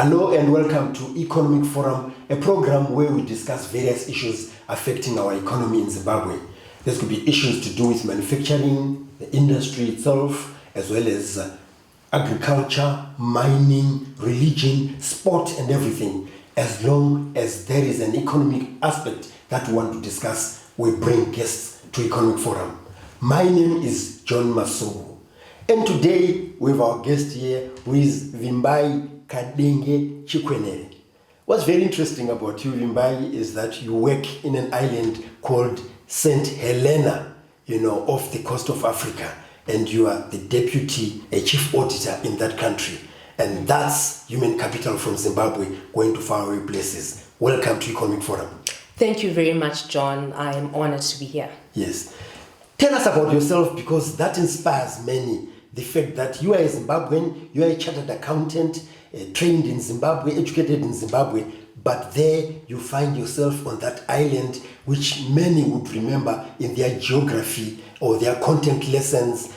Hello and welcome to Economic Forum, a program where we discuss various issues affecting our economy in Zimbabwe. This could be issues to do with manufacturing, the industry itself, as well as agriculture, mining, religion, sport and everything. As long as there is an economic aspect that we want to discuss, we bring guests to Economic Forum. My name is John Masubu. And today we have our guest here who is Vimbai Kadenge Chikwenere. What's very interesting about you, Vimbai, is that you work in an island called St. Helena, off the coast of Africa, and you are the deputy, a chief auditor in that country. And that's human capital from Zimbabwe going to faraway places. Welcome to Economic Forum. Thank you very much, John. I am honored to be here. Yes. Tell us about yourself, because that inspires many. The fact that you are a Zimbabwean, you are a chartered accountant, trained in Zimbabwe, educated in Zimbabwe, but there you find yourself on that island, which many would remember in their geography or their content lessons,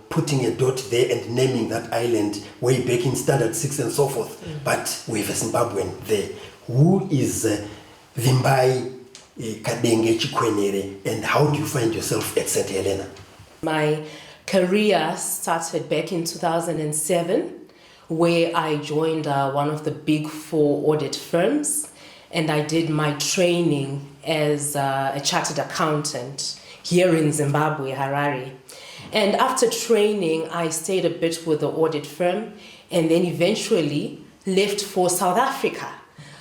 putting a dot there and naming that island way back in Standard 6 and so forth. But we have a Zimbabwean there. Who is Vimbai Kadenge Chikwenere, and how do you find yourself at St. Helena? My career started back in 2007, where I joined one of the big 4 audit firms, and I did my training as a chartered accountant here in Zimbabwe, Harare. And after training, I stayed a bit with the audit firm and then eventually left for South Africa.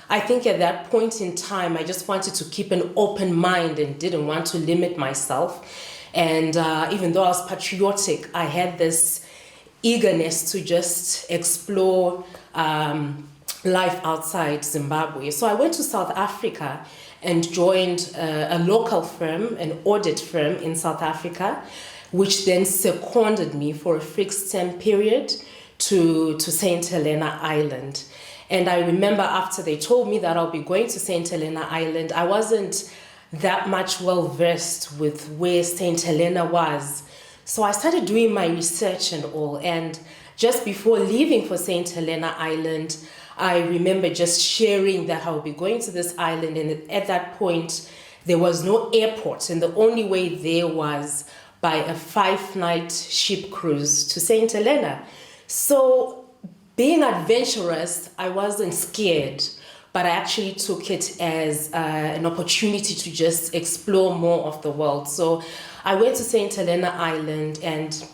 I think at that point in time, I just wanted to keep an open mind and didn't want to limit myself. And even though I was patriotic, I had this eagerness to just explore life outside Zimbabwe. So I went to South Africa and joined a local firm, an audit firm in South Africa, which then seconded me for a fixed term period to St. Helena Island. And I remember after they told me that I'll be going to St. Helena Island, I wasn't that much well versed with where St. Helena was. So I started doing my research and all. And just before leaving for St. Helena Island, I remember just sharing that I'll be going to this island. And at that point, there was no airport. And the only way there was by a 5-night ship cruise to St. Helena. So being adventurous, I wasn't scared, but I actually took it as an opportunity to just explore more of the world. So I went to St. Helena Island, and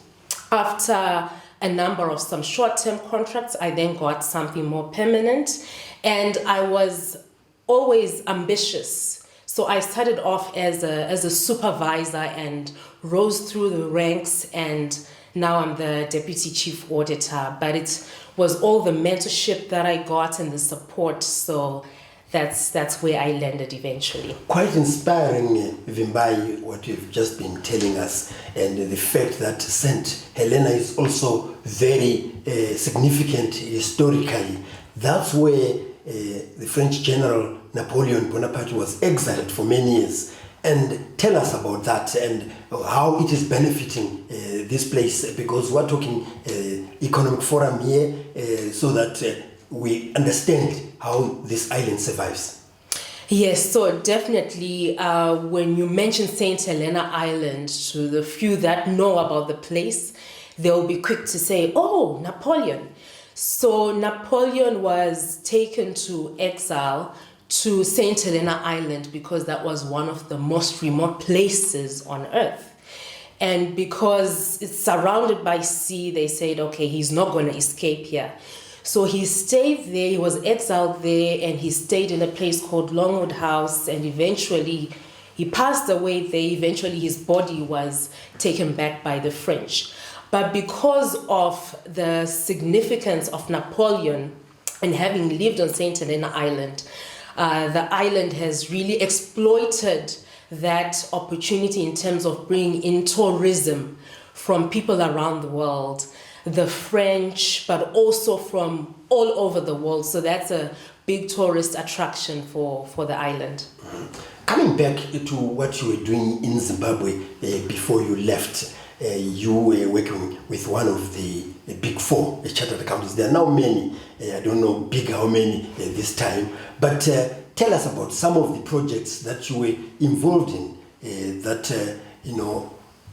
after a number of some short-term contracts, I then got something more permanent, and I was always ambitious. So I started off as a supervisor and rose through the ranks, and now I'm the deputy chief auditor. But it was all the mentorship that I got and the support. So that's where I landed eventually. Quite inspiring, Vimbai, what you've just been telling us, and the fact that St. Helena is also very significant historically. That's where the French general Napoleon Bonaparte was exiled for many years. And tell us about that and how it is benefiting this place, because we're talking Economic Forum here so that we understand how this island survives. Yes, so definitely when you mention St. Helena Island, to the few that know about the place, they'll be quick to say, oh, Napoleon. So Napoleon was taken to exile to St. Helena Island because that was one of the most remote places on earth. And because it's surrounded by sea, they said, okay, he's not going to escape here. So he stayed there, he was exiled there, and he stayed in a place called Longwood House, and eventually he passed away there. Eventually his body was taken back by the French. But because of the significance of Napoleon and having lived on St. Helena Island, the island has really exploited that opportunity in terms of bringing in tourism from people around the world, the French, but also from all over the world. So that's a big tourist attraction for the island. Coming back to what you were doing in Zimbabwe before you left, you were working with one of the big four chartered accountants. There are now many. I don't know big how many this time. But tell us about some of the projects that you were involved in that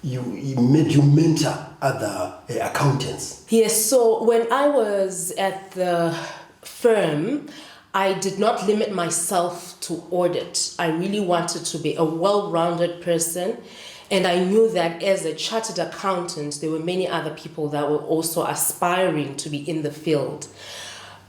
you made you mentor other accountants. Yes, so when I was at the firm, I did not limit myself to audit. I really wanted to be a well-rounded person, and I knew that as a chartered accountant, there were many other people that were also aspiring to be in the field.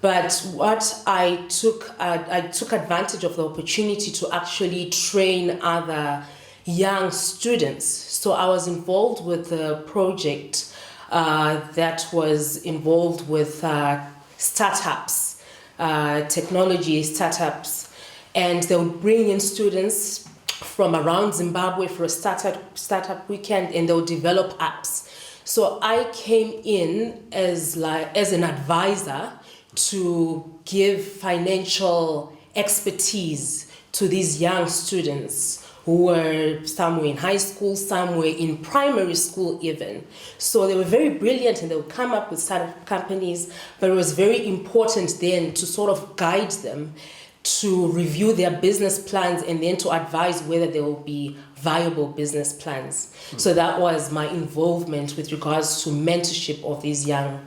But what I took advantage of the opportunity to actually train other young students. So I was involved with a project that was involved with startups, technology startups, and they would bring in students from around Zimbabwe for a startup weekend, and they would develop apps. So I came in as an advisor to give financial expertise to these young students who were somewhere in high school, somewhere in primary school even. So they were very brilliant and they would come up with startup companies, but it was very important then to sort of guide them to review their business plans and then to advise whether there will be viable business plans. So that was my involvement with regards to mentorship of these young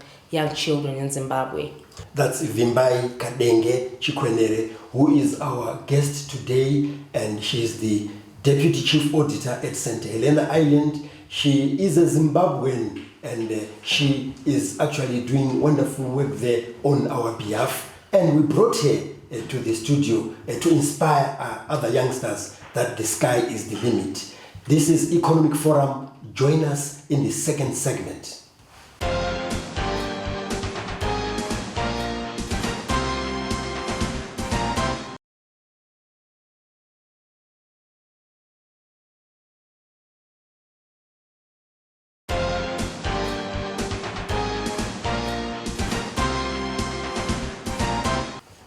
children in Zimbabwe. That's Vimbai Kadenge Chikwenere, who is our guest today, and she's the Deputy Chief Auditor at St. Helena Island. She is a Zimbabwean, and she is actually doing wonderful work there on our behalf. And we brought her to the studio to inspire other youngsters that the sky is the limit. This is Economic Forum. Join us in the second segment.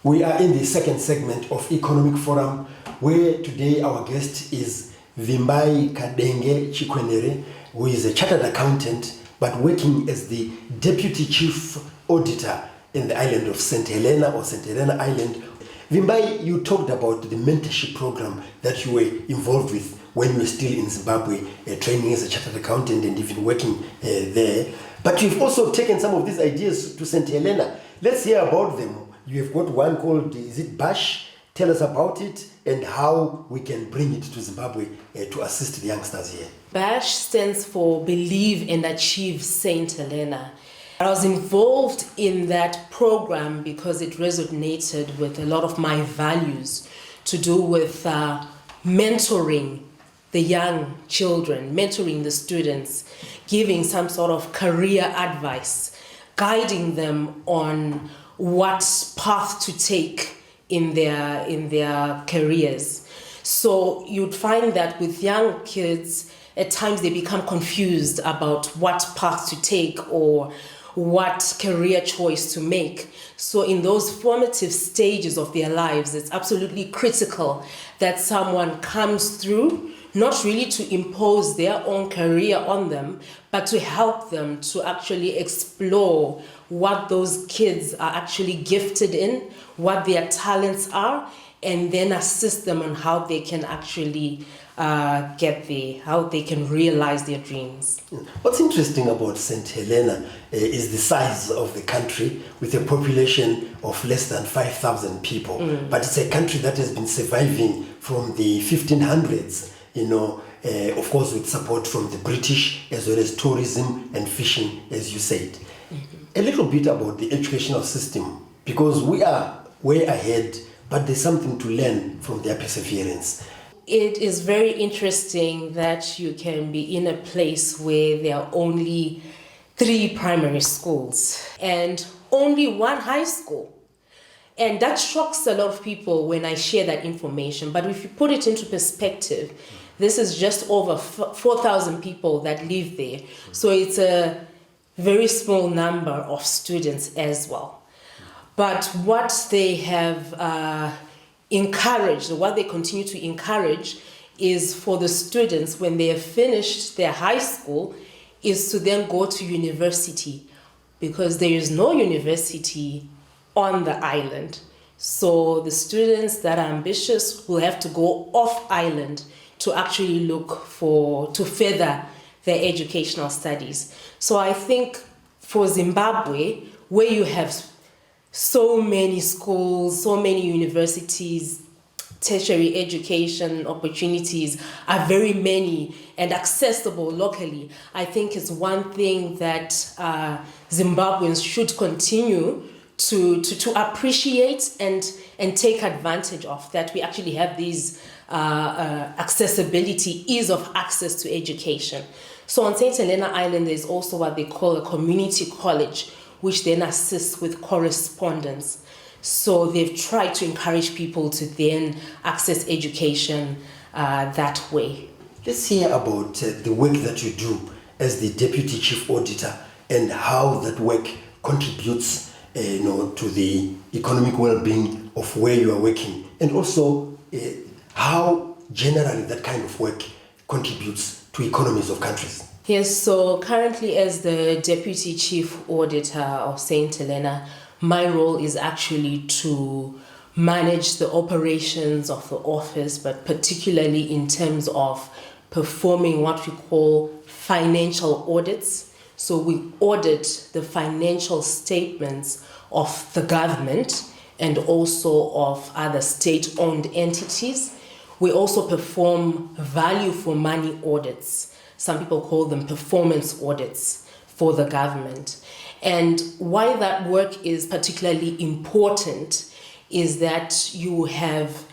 We are in the second segment of Economic Forum, where today our guest is Vimbai Kadenge Chikwenere, who is a chartered accountant but working as the Deputy Chief Auditor in the island of St. Helena or St. Helena Island. Vimbai, you talked about the mentorship program that you were involved with when you were still in Zimbabwe, training as a chartered accountant and even working there. But you've also taken some of these ideas to St. Helena. Let's hear about them. You have got one called, is it BASH? Tell us about it and how we can bring it to Zimbabwe to assist the youngsters here. BASH stands for Believe and Achieve St. Helena. I was involved in that program because it resonated with a lot of my values to do with mentoring the young children, mentoring the students, giving some sort of career advice, guiding them on what path to take in their careers. So you'd find that with young kids, at times they become confused about what path to take or what career choice to make. So in those formative stages of their lives, it's absolutely critical that someone comes through, not really to impose their own career on them, but to help them to actually explore what those kids are actually gifted in, what their talents are, and then assist them on how they can actually get there, how they can realize their dreams. What's interesting about St. Helena is the size of the country, with a population of less than 5,000 people. But it's a country that has been surviving from the 1500s, of course with support from the British, as well as tourism and fishing, as you said. A little bit about the educational system, because we are way ahead, but there's something to learn from their perseverance. It is very interesting that you can be in a place where there are only 3 primary schools and only 1 high school. And that shocks a lot of people when I share that information. But if you put it into perspective, this is just over 4,000 people that live there. So it's a very small number of students as well. But what they have encouraged, what they continue to encourage, is for the students, when they have finished their high school, is to then go to university, because there is no university on the island. So the students that are ambitious will have to go off island to actually to further their educational studies. So I think for Zimbabwe, where you have so many schools, so many universities, tertiary education opportunities are very many and accessible locally, I think it's one thing that Zimbabweans should continue to appreciate and take advantage of, that we actually have these accessibility, ease of access to education. So on St. Helena Island, there's also what they call a community college, which then assists with correspondence. So they've tried to encourage people to then access education that way. Let's hear about the work that you do as the Deputy Chief Auditor and how that work contributes to the economic well-being of where you are working, and also how generally that kind of work contributes to economies of countries. Yes, so currently as the Deputy Chief Auditor of St. Helena, my role is actually to manage the operations of the office, but particularly in terms of performing what we call financial audits. So we audit the financial statements of the government and also of other state-owned entities. We also perform value for money audits. Some people call them performance audits for the government. And why that work is particularly important is that you have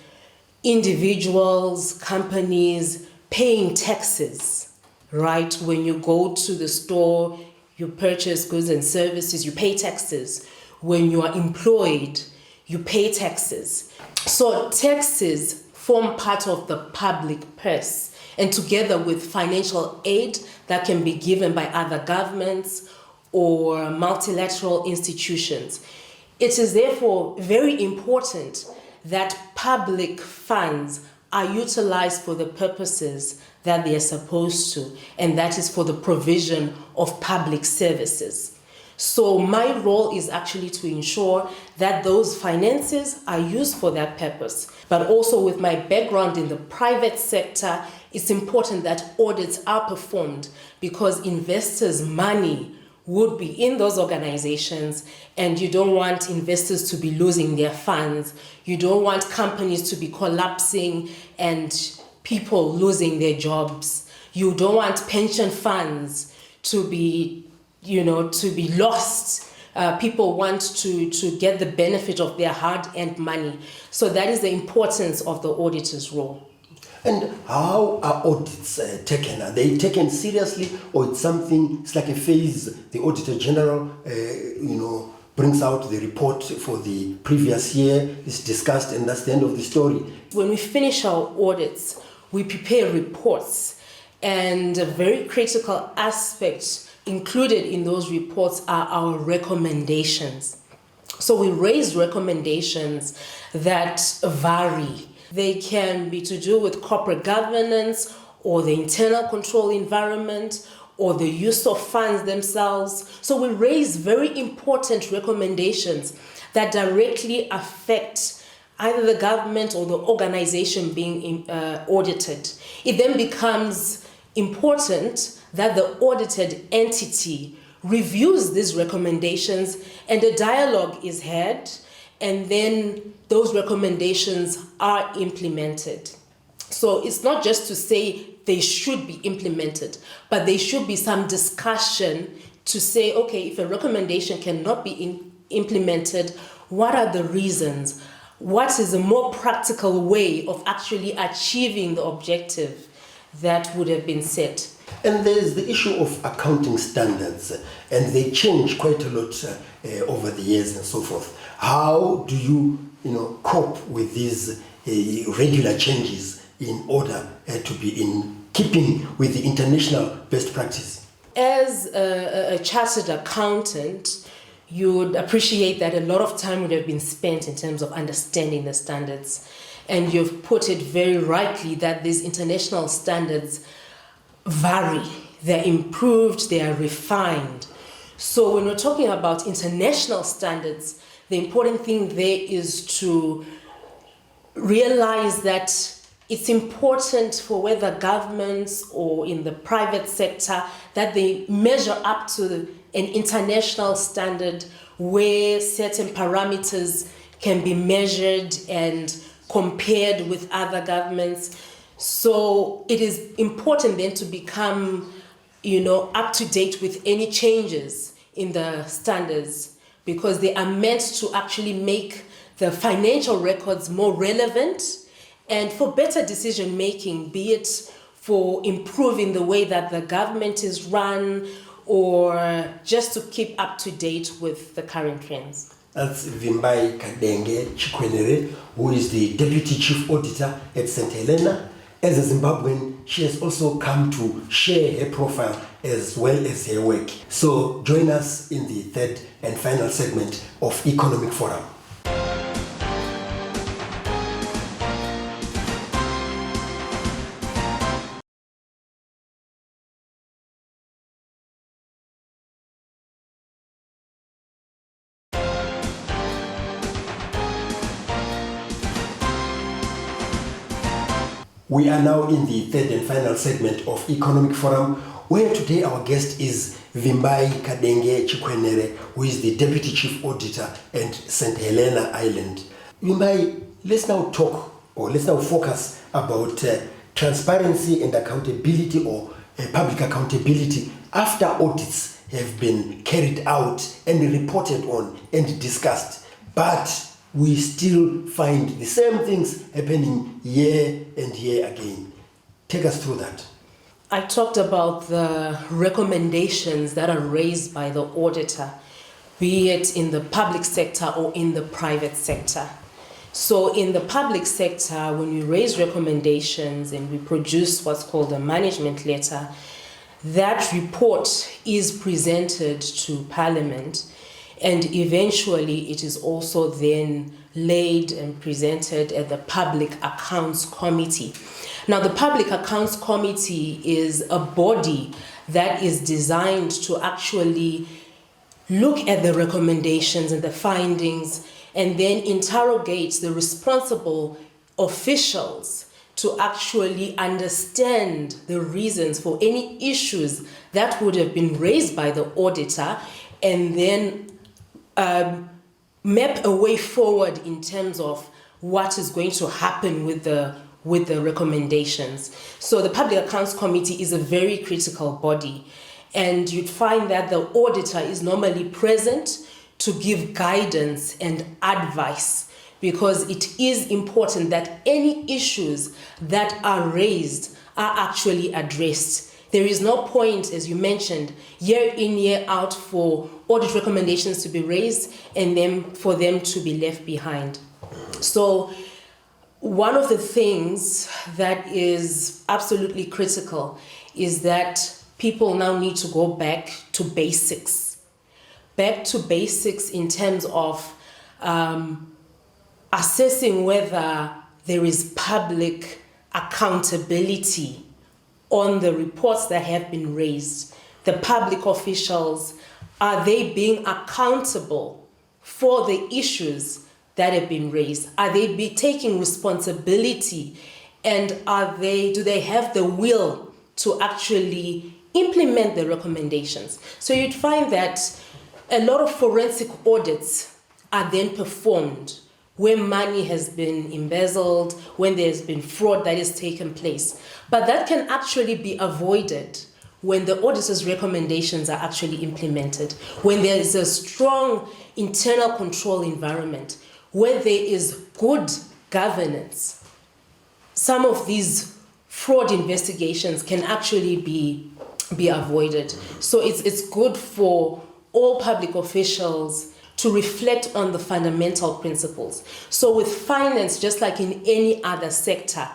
individuals, companies paying taxes, right? When you go to the store, you purchase goods and services, you pay taxes. When you are employed, you pay taxes. So taxes form part of the public purse, and together with financial aid that can be given by other governments or multilateral institutions. It is therefore very important that public funds are utilized for the purposes that they are supposed to, and that is for the provision of public services. So my role is actually to ensure that those finances are used for that purpose. But also with my background in the private sector, it's important that audits are performed because investors' money would be in those organizations, and you don't want investors to be losing their funds. You don't want companies to be collapsing and people losing their jobs. You don't want pension funds to be lost. People want to get the benefit of their hard-earned money. So that is the importance of the auditor's role. And how are audits taken? Are they taken seriously, or it's like a phase? The Auditor General, brings out the report for the previous year, is discussed, and that's the end of the story. When we finish our audits, we prepare reports, and a very critical aspect included in those reports are our recommendations. So we raise recommendations that vary. They can be to do with corporate governance or the internal control environment or the use of funds themselves. So we raise very important recommendations that directly affect either the government or the organization being audited. It then becomes important that the audited entity reviews these recommendations and a dialogue is had, and then those recommendations are implemented. So it's not just to say they should be implemented, but there should be some discussion to say, okay, if a recommendation cannot be implemented, what are the reasons? What is a more practical way of actually achieving the objective that would have been set? And there's the issue of accounting standards, and they change quite a lot over the years and so forth. How do you cope with these regular changes in order to be in keeping with the international best practice? As a chartered accountant, you would appreciate that a lot of time would have been spent in terms of understanding the standards. And you've put it very rightly that these international standards vary. they're improved, they are refined. So when we're talking about international standards, the important thing there is to realize that it's important for whether governments or in the private sector that they measure up to an international standard where certain parameters can be measured and compared with other governments. So it is important then to become, up to date with any changes in the standards, because they are meant to actually make the financial records more relevant and for better decision making, be it for improving the way that the government is run or just to keep up to date with the current trends. That's Vimbai Kadenge Chikwenere, who is the Deputy Chief Auditor at St. Helena. As a Zimbabwean, she has also come to share her profile as well as her work. So join us in the third and final segment of Economic Forum. We are now in the third and final segment of Economic Forum, where today our guest is Vimbai Kadenge Chikwenere, who is the Deputy Chief Auditor at St. Helena Island. Vimbai, let's now focus about transparency and accountability, or public accountability after audits have been carried out and reported on and discussed. But we still find the same things happening year and year again. Take us through that. I talked about the recommendations that are raised by the auditor, be it in the public sector or in the private sector. So in the public sector, when we raise recommendations and we produce what's called a management letter, that report is presented to Parliament, and eventually it is also then laid and presented at the Public Accounts Committee. Now, the Public Accounts Committee is a body that is designed to actually look at the recommendations and the findings and then interrogate the responsible officials to actually understand the reasons for any issues that would have been raised by the auditor, and then map a way forward in terms of what is going to happen with the recommendations. So the Public Accounts Committee is a very critical body, and you'd find that the auditor is normally present to give guidance and advice, because it is important that any issues that are raised are actually addressed. There is no point, as you mentioned, year in, year out for audit recommendations to be raised and then for them to be left behind. So one of the things that is absolutely critical is that people now need to go back to basics. Back to basics in terms of assessing whether there is public accountability on the reports that have been raised. The public officials, are they being accountable for the issues that have been raised? Are they taking responsibility, and do they have the will to actually implement the recommendations? So you'd find that a lot of forensic audits are then performed where money has been embezzled, when there's been fraud that has taken place. But that can actually be avoided when the auditor's recommendations are actually implemented, when there is a strong internal control environment, where there is good governance. Some of these fraud investigations can actually be avoided. So it's good for all public officials to reflect on the fundamental principles. So with finance, just like in any other sector,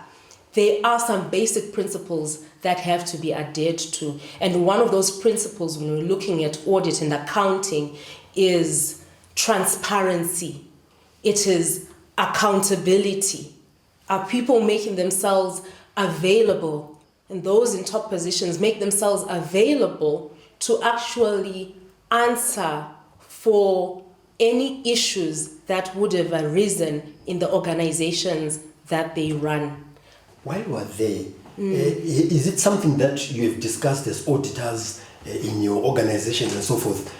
there are some basic principles that have to be adhered to. And one of those principles when we're looking at audit and accounting is transparency. It is accountability. Are people making themselves available and those in top positions make themselves available to actually answer for any issues that would have arisen in the organizations that they run. While you are there, is it something that you have discussed as auditors in your organizations and so forth?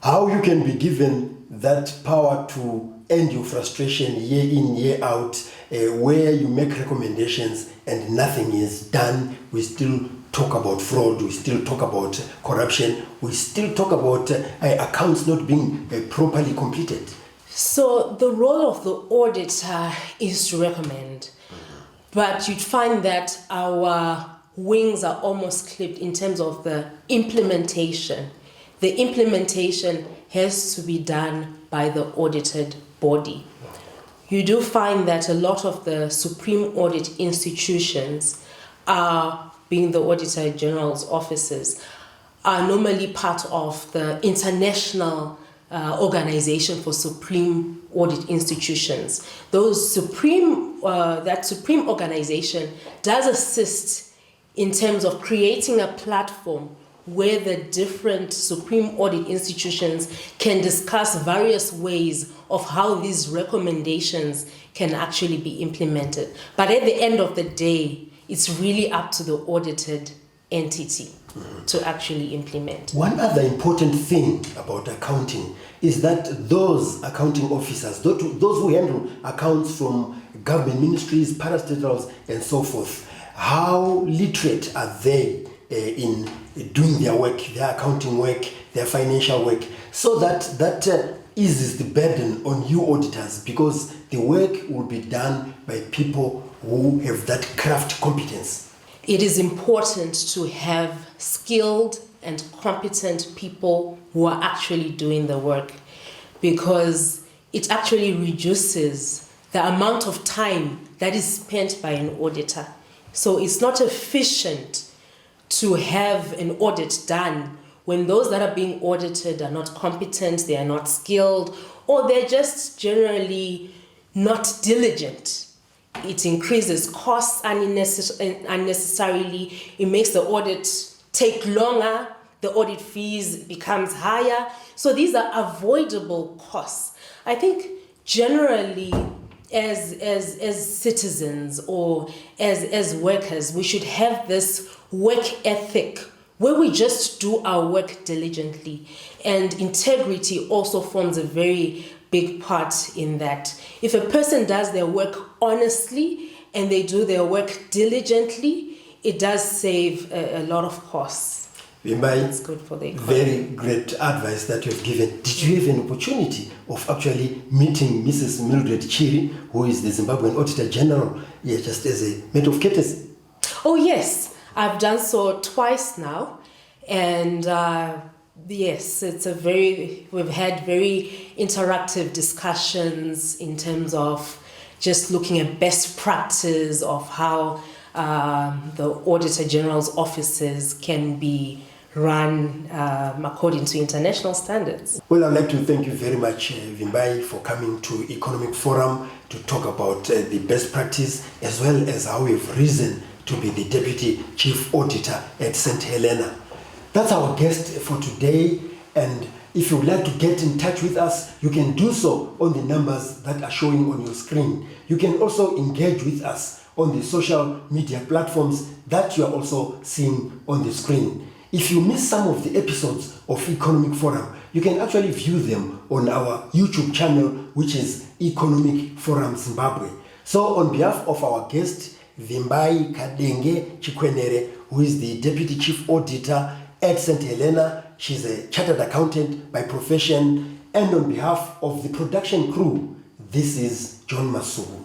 How you can be given that power to end your frustration year in, year out, where you make recommendations and nothing is done. We still talk about fraud, we still talk about corruption, we still talk about accounts not being properly completed. So the role of the auditor is to recommend, but you'd find that our wings are almost clipped in terms of the implementation. The implementation has to be done by the audited body. You do find that a lot of the supreme audit institutions are, being the Auditor General's offices, are normally part of the international organization for supreme audit institutions. That supreme organization does assist in terms of creating a platform where the different supreme audit institutions can discuss various ways of how these recommendations can actually be implemented. But at the end of the day, it's really up to the audited entity to actually implement. One other important thing about accounting is that those accounting officers, those who handle accounts from government ministries, parastatals, and so forth, how literate are they in doing their work, their accounting work, their financial work, so that eases the burden on you auditors, because the work will be done by people who have that craft competence. It is important to have skilled and competent people who are actually doing the work, because it actually reduces the amount of time that is spent by an auditor. So it's not efficient to have an audit done when those that are being audited are not competent, they are not skilled, or they're just generally not diligent. It increases costs unnecessarily. It makes the audit take longer. The audit fees becomes higher. So these are avoidable costs. I think generally as citizens or as workers, we should have this work ethic where we just do our work diligently. And integrity also forms a very big part in that. If a person does their work honestly and they do their work diligently, it does save a lot of costs. It's good for the economy. Very great advice that you have given. Did you have an opportunity of actually meeting Mrs. Mildred Chiri, who is the Zimbabwean Auditor General, just as a matter of courtesy? Oh yes, I've done so twice now, and yes, we've had very interactive discussions in terms of just looking at best practice of how the Auditor General's offices can be run according to international standards. Well, I'd like to thank you very much, Vimbai, for coming to Economic Forum to talk about the best practice, as well as how we've risen to be the Deputy Chief Auditor at St. Helena. That's our guest for today, and if you would like to get in touch with us, you can do so on the numbers that are showing on your screen. You can also engage with us on the social media platforms that you are also seeing on the screen. If you miss some of the episodes of Economic Forum, you can actually view them on our YouTube channel, which is Economic Forum Zimbabwe. So on behalf of our guest, Vimbai Kadenge Chikwenere, who is the Deputy Chief Auditor at St. Helena, she's a chartered accountant by profession, and on behalf of the production crew, this is John Masuku.